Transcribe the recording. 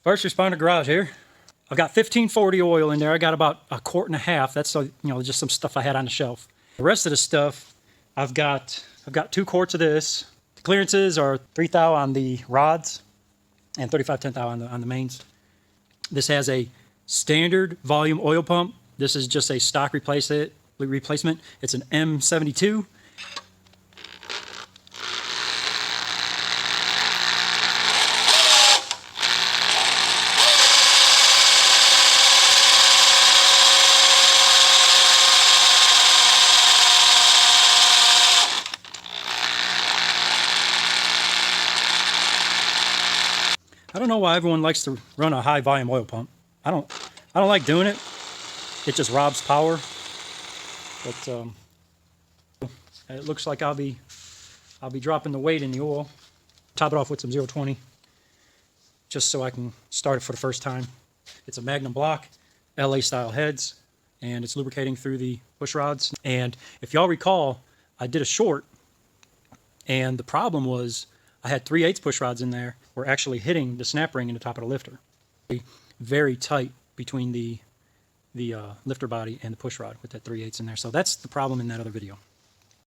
First responder garage here. I've got 1540 oil in there. I got about a quart and a half. That's just some stuff I had on the shelf. The rest of the stuff, I've got 2 quarts of this. The clearances are 3 thou on the rods and 35/10 thou on the mains. This has a standard volume oil pump. This is just a stock replacement. It's an M72. I don't know why everyone likes to run a high volume oil pump. I don't like doing it. It just robs power. But it looks like I'll be dropping the weight in the oil. Top it off with some 020, just so I can start it for the first time. It's a Magnum block, LA style heads, and it's lubricating through the push rods. And if y'all recall, I did a short, and the problem was I had 3/8 push rods in there. Were actually hitting the snap ring in the top of the lifter. Very tight between the lifter body and the push rod with that 3/8 in there. So that's the problem in that other video.